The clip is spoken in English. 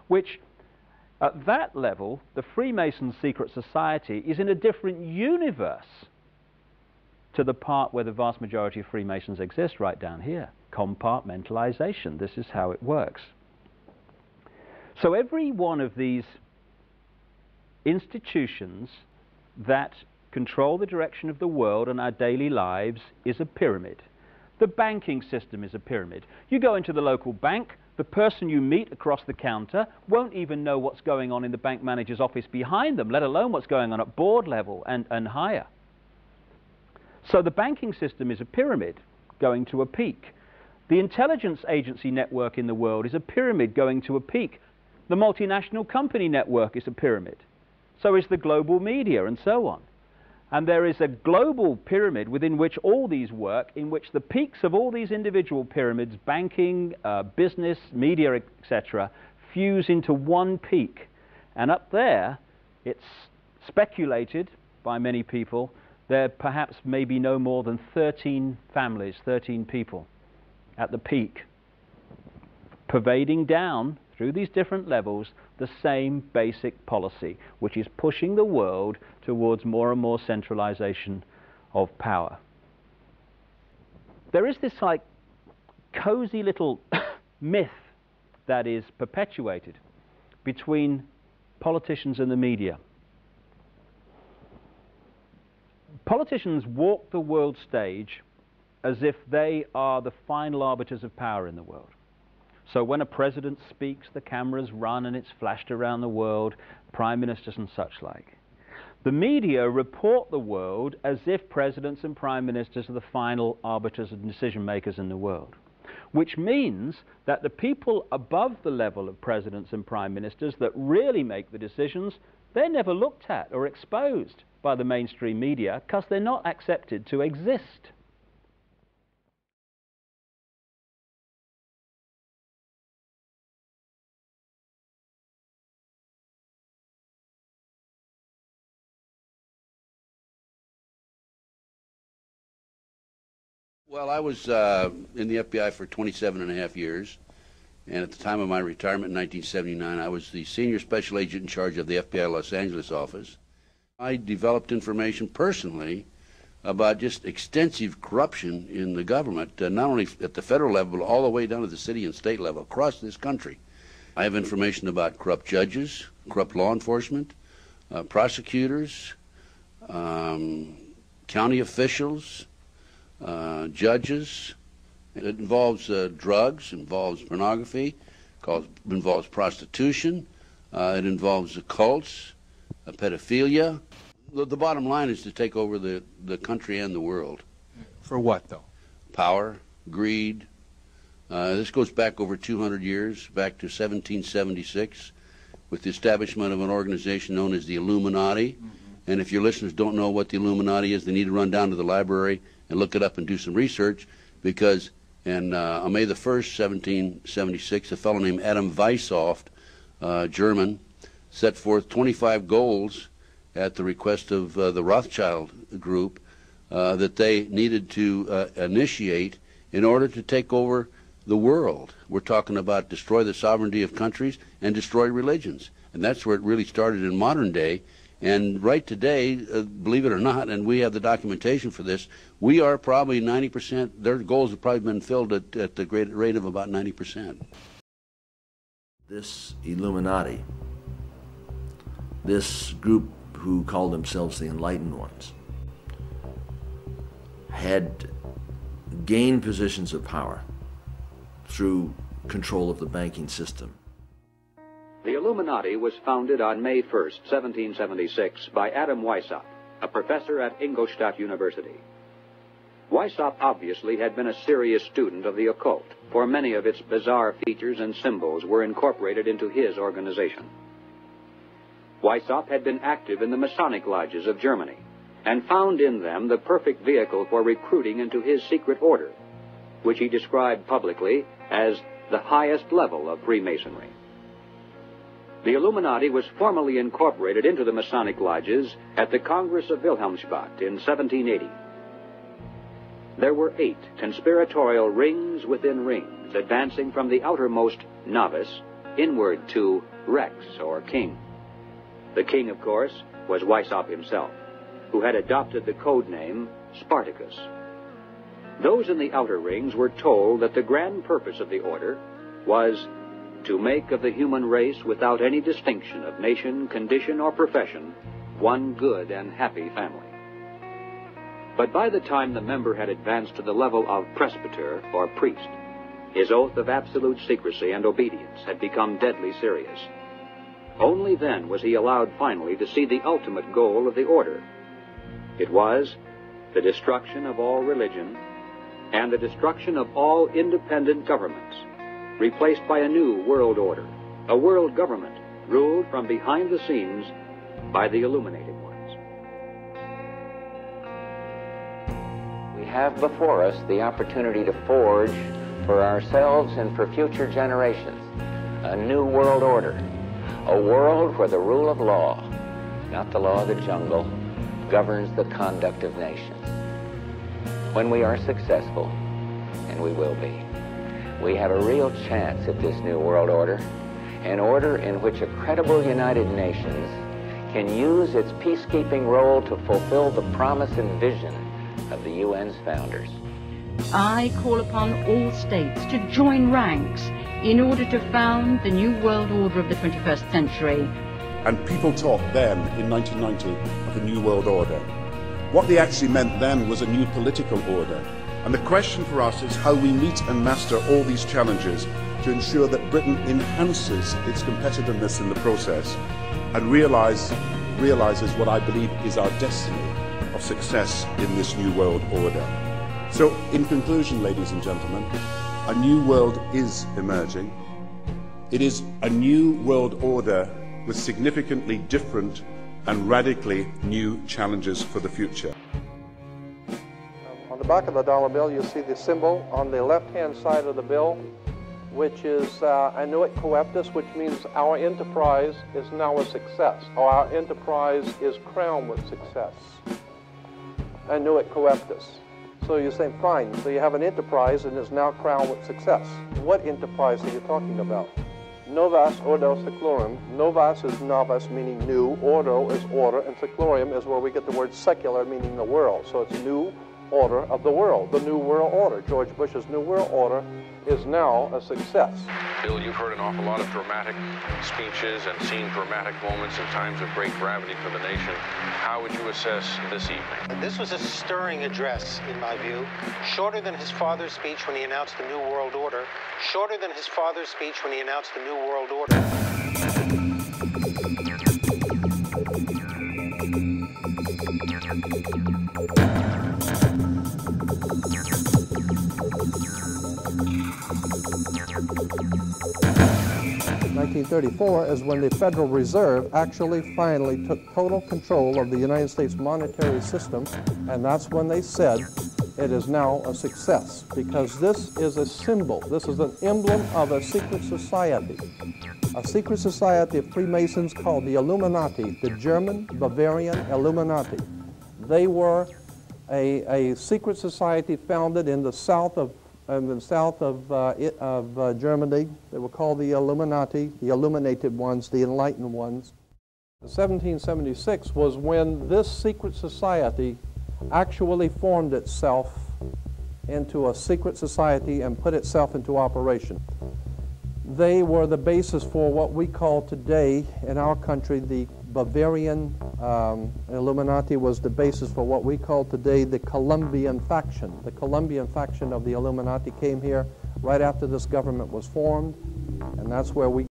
which at that level, the Freemasons' secret society is in a different universe to the part where the vast majority of Freemasons exist right down here. Compartmentalization, this is how it works. So every one of these institutions that control the direction of the world and our daily lives is a pyramid. The banking system is a pyramid. You go into the local bank, the person you meet across the counter won't even know what's going on in the bank manager's office behind them, let alone what's going on at board level and higher. So the banking system is a pyramid going to a peak. The intelligence agency network in the world is a pyramid going to a peak. The multinational company network is a pyramid. So is the global media, and so on. And there is a global pyramid within which all these work, in which the peaks of all these individual pyramids, banking, business, media, etc., fuse into one peak. And up there, it's speculated by many people, there perhaps may be no more than 13 families, 13 people at the peak, pervading down through these different levels the same basic policy, which is pushing the world towards more and more centralization of power. There is this like cozy little myth that is perpetuated between politicians and the media. Politicians walk the world stage as if they are the final arbiters of power in the world. So when a president speaks, the cameras run and it's flashed around the world, prime ministers and such like. The media report the world as if presidents and prime ministers are the final arbiters and decision makers in the world, which means that the people above the level of presidents and prime ministers that really make the decisions, they're never looked at or exposed by the mainstream media because they're not accepted to exist. Well, I was in the FBI for 27.5 years, and at the time of my retirement in 1979, I was the senior special agent in charge of the FBI Los Angeles office. I developed information personally about just extensive corruption in the government, not only at the federal level, but all the way down to the city and state level across this country. I have information about corrupt judges, corrupt law enforcement, prosecutors, county officials, judges. It involves drugs, involves pornography, involves prostitution, it involves cults, pedophilia. The bottom line is to take over the country and the world. For what, though? Power, greed. This goes back over 200 years, back to 1776, with the establishment of an organization known as the Illuminati. Mm-hmm. And if your listeners don't know what the Illuminati is, they need to run down to the library and look it up and do some research, because on May the 1st, 1776, a fellow named Adam Weishaupt, German, set forth 25 goals at the request of the Rothschild group that they needed to initiate in order to take over the world. We're talking about destroy the sovereignty of countries and destroy religions. And that's where it really started in modern day. And right today, believe it or not, and we have the documentation for this, we are probably 90%, their goals have probably been filled at the great rate of about 90%. This Illuminati, this group who called themselves the Enlightened Ones, had gained positions of power through control of the banking system. The Illuminati was founded on May 1st, 1776, by Adam Weishaupt, a professor at Ingolstadt University. Weishaupt obviously had been a serious student of the occult, for many of its bizarre features and symbols were incorporated into his organization. Weishaupt had been active in the Masonic lodges of Germany, and found in them the perfect vehicle for recruiting into his secret order, which he described publicly as the highest level of Freemasonry. The Illuminati was formally incorporated into the Masonic lodges at the Congress of Wilhelmsbad in 1780. There were 8 conspiratorial rings within rings, advancing from the outermost novice inward to Rex, or king. The king, of course, was Weishaupt himself, who had adopted the code name Spartacus. Those in the outer rings were told that the grand purpose of the order was to make of the human race, without any distinction of nation, condition, or profession, one good and happy family. But by the time the member had advanced to the level of presbyter, or priest, his oath of absolute secrecy and obedience had become deadly serious. Only then was he allowed finally to see the ultimate goal of the order. It was the destruction of all religion and the destruction of all independent governments, replaced by a new world order, a world government ruled from behind the scenes by the illuminated ones. We have before us the opportunity to forge for ourselves and for future generations a new world order, a world where the rule of law, not the law of the jungle, governs the conduct of nations. When we are successful, and we will be, we have a real chance at this new world order, an order in which a credible United Nations can use its peacekeeping role to fulfill the promise and vision of the UN's founders. I call upon all states to join ranks in order to found the new world order of the 21st century. And people talked then, in 1990, of a new world order. What they actually meant then was a new political order. And the question for us is how we meet and master all these challenges to ensure that Britain enhances its competitiveness in the process and realizes what I believe is our destiny of success in this new world order. So, in conclusion, ladies and gentlemen, a new world is emerging. It is a new world order with significantly different and radically new challenges for the future. On the back of the dollar bill, you see the symbol on the left-hand side of the bill, which is annuit coeptus, which means our enterprise is now a success, or our enterprise is crowned with success. Annuit coeptus. So you're saying, fine, so you have an enterprise and is now crowned with success. What enterprise are you talking about? Novas ordo seclorum. Novas is novus, meaning new. Ordo is order, and seclorum is where we get the word secular, meaning the world. So it's new order of the world, the new world order. George Bush's new world order is now a success. Bill, you've heard an awful lot of dramatic speeches and seen dramatic moments in times of great gravity for the nation. How would you assess this evening? This was a stirring address, in my view, shorter than his father's speech when he announced the New World Order, shorter than his father's speech when he announced the New World Order. 1934 is when the Federal Reserve actually finally took total control of the United States monetary system, and that's when they said it is now a success, because this is a symbol, this is an emblem of a secret society of Freemasons called the Illuminati, the German Bavarian Illuminati. They were a secret society founded in the south of Germany. They were called the Illuminati, the illuminated ones, the enlightened ones. 1776 was when this secret society actually formed itself into a secret society and put itself into operation. They were the basis for what we call today in our country the Bavarian Illuminati was the basis for what we call today the Colombian faction. The Colombian faction of the Illuminati came here right after this government was formed, and that's where we